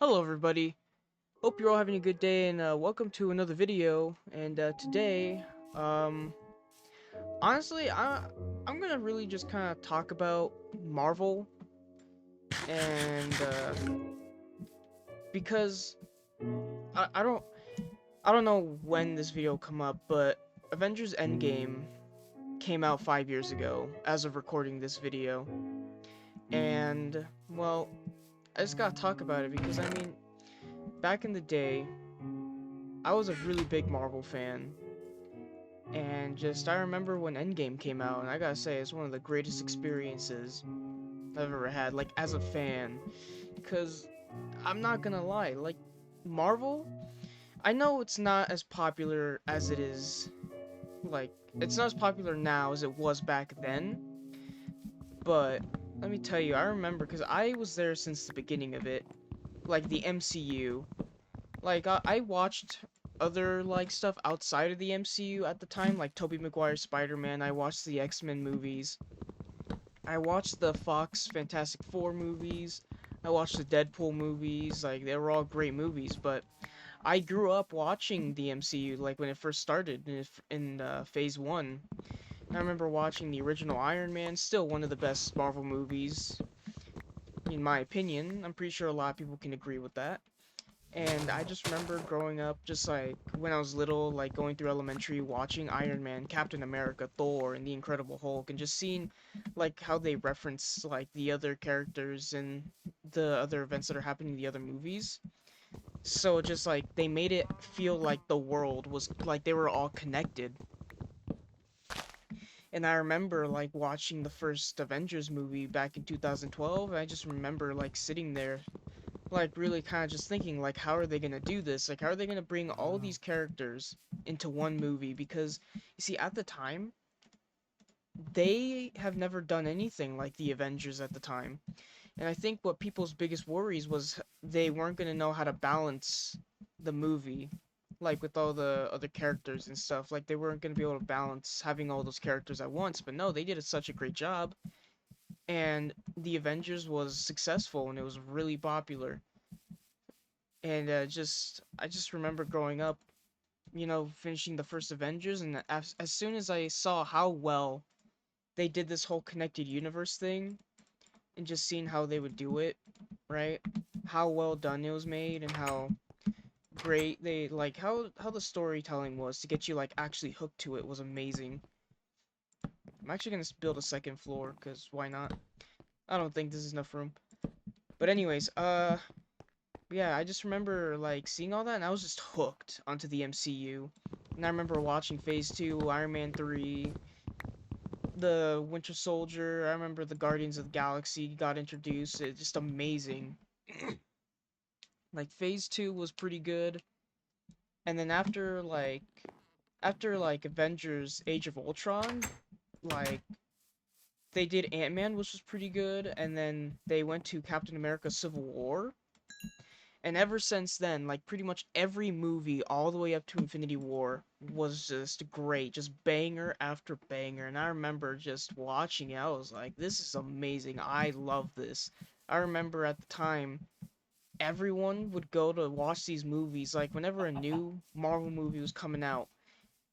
Hello everybody, hope you're all having a good day and welcome to another video. And today, um, honestly, I'm gonna really just kind of talk about Marvel and because I don't know when this video will come up, but Avengers Endgame came out 5 years ago as of recording this video. And well, I just gotta talk about it because I mean, back in the day, I was a really big Marvel fan. And just, I remember when Endgame came out, and I gotta say, it's one of the greatest experiences I've ever had, like, as a fan. Because, I'm not gonna lie, like, Marvel, I know it's not as popular as it is, like, it's not as popular now as it was back then, but let me tell you, I remember, because I was there since the beginning of it, like, the MCU. Like, I watched other, like, stuff outside of the MCU at the time, like Tobey Maguire's Spider-Man. I watched the X-Men movies. I watched the Fox Fantastic Four movies. I watched the Deadpool movies. Like, they were all great movies, but I grew up watching the MCU, like, when it first started in Phase 1. I remember watching the original Iron Man, still one of the best Marvel movies, in my opinion. I'm pretty sure a lot of people can agree with that. And I just remember growing up, just like when I was little, like going through elementary, watching Iron Man, Captain America, Thor, and the Incredible Hulk, and just seeing like how they reference like the other characters and the other events that are happening in the other movies. So just like they made it feel like the world was like they were all connected. And I remember like watching the first Avengers movie back in 2012, and I just remember like sitting there like really kind of just thinking like how are they going to do this, like how are they going to bring all these characters into one movie, because you see at the time they have never done anything like the Avengers at the time. And I think what people's biggest worries was they weren't going to know how to balance the movie, like with all the other characters and stuff, like they weren't going to be able to balance having all those characters at once. But no, they did such a great job, and the Avengers was successful and it was really popular. And I just remember growing up, finishing the first Avengers, and as soon as I saw how well they did this whole connected universe thing, and just seeing how they would do it, right? How well done it was made, and how great they like how the storytelling was to get you like actually hooked to it was amazing. I'm actually gonna build a second floor, cause why not? I don't think this is enough room. But anyways, yeah, I just remember like seeing all that, and I was just hooked onto the MCU. And I remember watching Phase 2, Iron Man 3, the Winter Soldier. I remember the Guardians of the Galaxy got introduced. It's just amazing. Like Phase 2 was pretty good. And then after like Avengers Age of Ultron, like they did Ant-Man, which was pretty good, and then they went to Captain America Civil War. And ever since then, like pretty much every movie all the way up to Infinity War was just great, just banger after banger. And I remember just watching it, I was like, this is amazing. I love this. I remember at the time, everyone would go to watch these movies. Like whenever a new Marvel movie was coming out,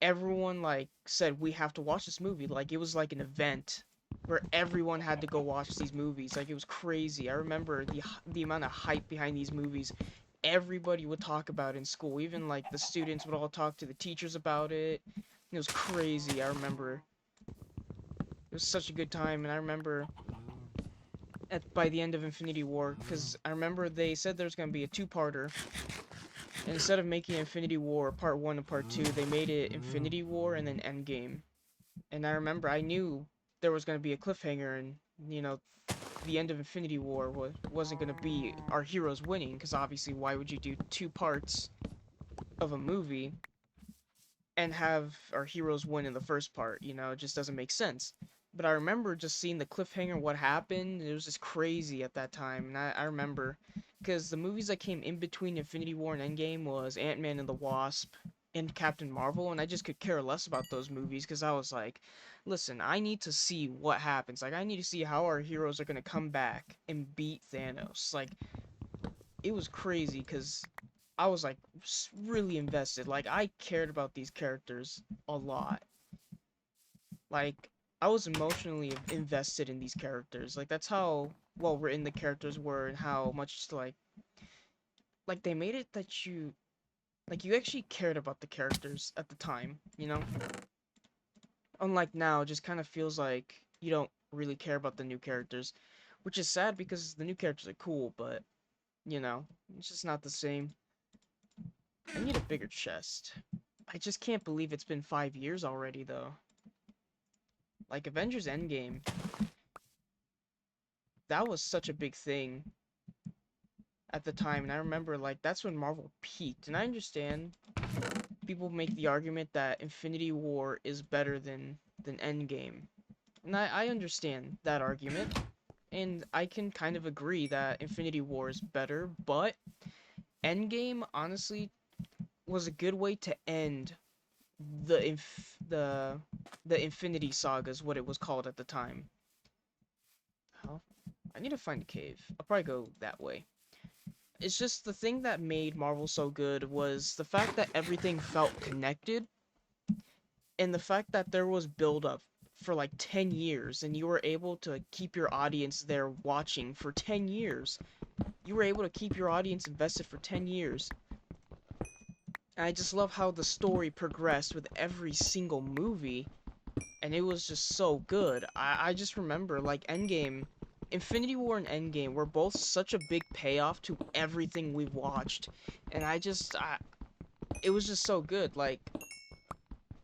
everyone like said we have to watch this movie. Like it was like an event where everyone had to go watch these movies. Like it was crazy. I remember the amount of hype behind these movies. Everybody would talk about it in school. Even like the students would all talk to the teachers about it. It was crazy. I remember it was such a good time, and I remember at by the end of Infinity War, because I remember they said there's gonna be a two-parter. And instead of making Infinity War Part 1 and Part 2, they made it Infinity War and then Endgame. And I remember I knew there was going to be a cliffhanger, and the end of Infinity War wasn't going to be our heroes winning, because obviously why would you do two parts of a movie and have our heroes win in the first part? It just doesn't make sense. But I remember just seeing the cliffhanger, what happened. It was just crazy at that time, and I remember because the movies that came in between Infinity War and Endgame was Ant-Man and the Wasp and Captain Marvel, and I just could care less about those movies because I was like, listen, I need to see what happens. Like, I need to see how our heroes are gonna come back and beat Thanos. Like, it was crazy because I was like really invested. Like I cared about these characters a lot. Like I was emotionally invested in these characters. Like that's how well written the characters were and how much like they made it that you actually cared about the characters at the time, you know? Unlike now, it just kind of feels like you don't really care about the new characters, which is sad because the new characters are cool, but you know, it's just not the same. I need a bigger chest. I just can't believe it's been 5 years already, though. Like Avengers Endgame, that was such a big thing at the time, and I remember like that's when Marvel peaked. And I understand people make the argument that Infinity War is better than Endgame, and I understand that argument, and I can kind of agree that Infinity War is better, but Endgame honestly was a good way to end the the Infinity Saga is what it was called at the time. How? I need to find a cave. I'll probably go that way. It's just the thing that made Marvel so good was the fact that everything felt connected and the fact that there was build up for like 10 years and you were able to keep your audience there watching for 10 years. You were able to keep your audience invested for 10 years. And I just love how the story progressed with every single movie and it was just so good. I just remember like Endgame, Infinity War and Endgame were both such a big payoff to everything we've watched, and it was just so good. Like,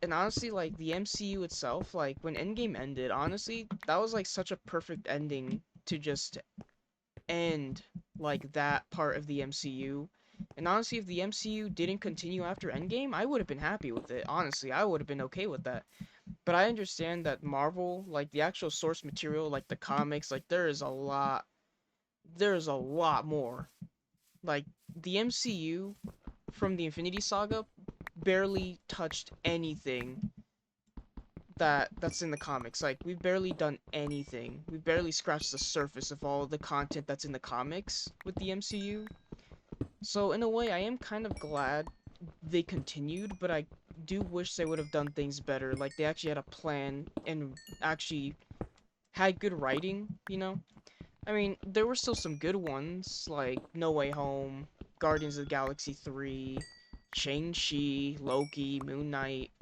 and honestly, like the MCU itself, like when Endgame ended, honestly, that was like such a perfect ending to just end like that part of the MCU. And honestly, if the MCU didn't continue after Endgame, I would have been happy with it. Honestly, I would have been okay with that. But I understand that Marvel, like the actual source material, like the comics, like there's a lot more. Like the MCU from the Infinity Saga barely touched anything that's in the comics. Like we've barely done anything. We've barely scratched the surface of all the content that's in the comics with the MCU. So in a way, I am kind of glad they continued, but I do wish they would have done things better. Like they actually had a plan and actually had good writing, you know? I mean, there were still some good ones, like No Way Home, Guardians of the Galaxy 3, Shang-Chi, Loki, Moon Knight.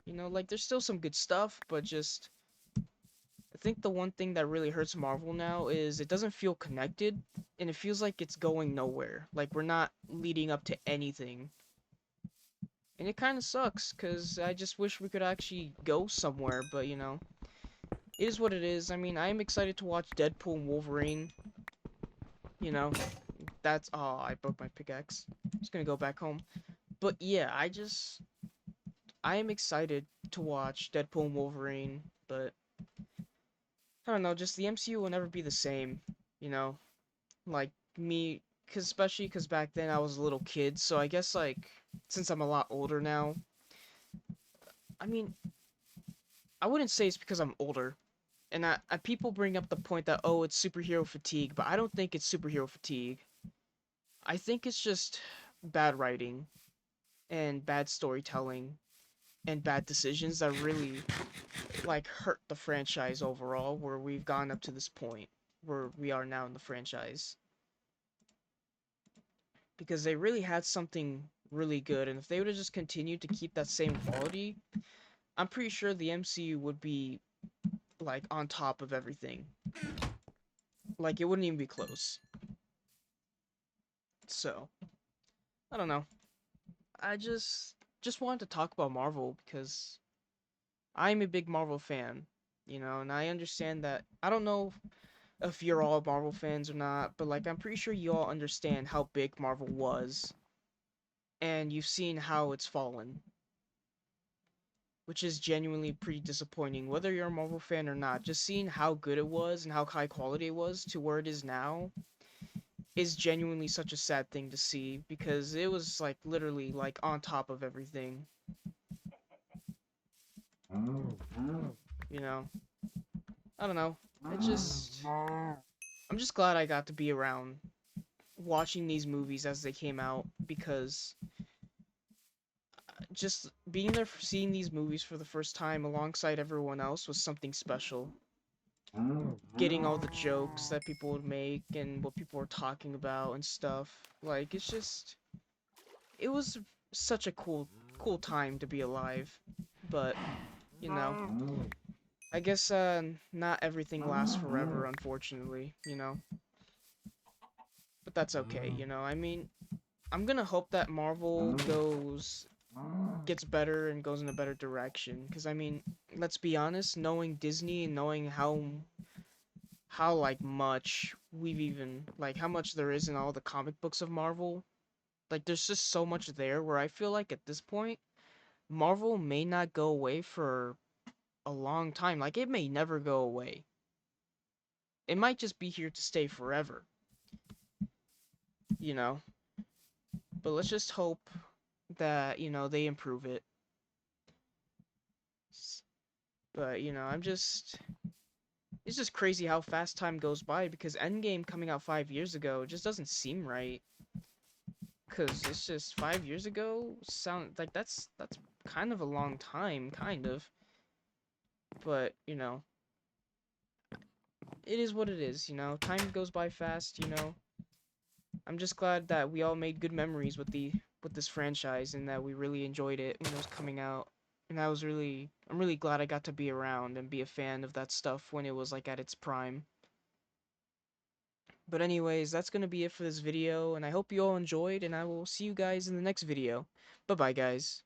You know, like there's still some good stuff, but just I think the one thing that really hurts Marvel now is it doesn't feel connected and it feels like it's going nowhere. Like we're not leading up to anything. And it kind of sucks cuz I just wish we could actually go somewhere, but you know, it is what it is. I mean, I am excited to watch Deadpool and Wolverine, you know. That's oh, I broke my pickaxe. Just gonna go back home. But yeah, I am excited to watch Deadpool and Wolverine, but I don't know, just the MCU will never be the same, you know? Like me, cause especially cause back then I was a little kid, so I guess like since I'm a lot older now, I mean, I wouldn't say it's because I'm older. And people bring up the point that oh, it's superhero fatigue, but I don't think it's superhero fatigue. I think it's just bad writing and bad storytelling and bad decisions that really like hurt the franchise overall where we've gone up to this point where we are now in the franchise because they really had something really good and if they would have just continued to keep that same quality, I'm pretty sure the MCU would be like on top of everything. Like it wouldn't even be close. So, I don't know. I just wanted to talk about Marvel because I'm a big Marvel fan, you know, and I understand that I don't know if you're all Marvel fans or not, but like I'm pretty sure you all understand how big Marvel was and you've seen how it's fallen, which is genuinely pretty disappointing whether you're a Marvel fan or not. Just seeing how good it was and how high quality it was to where it is now is genuinely such a sad thing to see because it was like literally like on top of everything, you know. I don't know. It just I'm just glad I got to be around watching these movies as they came out, because just being there for seeing these movies for the first time alongside everyone else was something special. Getting all the jokes that people would make and what people were talking about and stuff. Like, it was such a cool time to be alive. But, you know, I guess not everything lasts forever, unfortunately, you know. But that's okay, you know. I mean, I'm gonna hope that Marvel gets better and goes in a better direction. Because, I mean, let's be honest, knowing Disney and knowing how like much we've even like how much there is in all the comic books of Marvel, like there's just so much there where I feel like at this point Marvel may not go away for a long time. Like it may never go away. It might just be here to stay forever, you know. But let's just hope that, you know, they improve it. But, you know, it's just crazy how fast time goes by because Endgame coming out 5 years ago just doesn't seem right. Cause it's just 5 years ago. Sound like that's kind of a long time, kind of. But you know, it is what it is. You know, time goes by fast. You know, I'm just glad that we all made good memories with this franchise and that we really enjoyed it when it was coming out. And I'm really glad I got to be around and be a fan of that stuff when it was like at its prime. But anyways, that's gonna be it for this video, and I hope you all enjoyed, and I will see you guys in the next video. Bye bye, guys.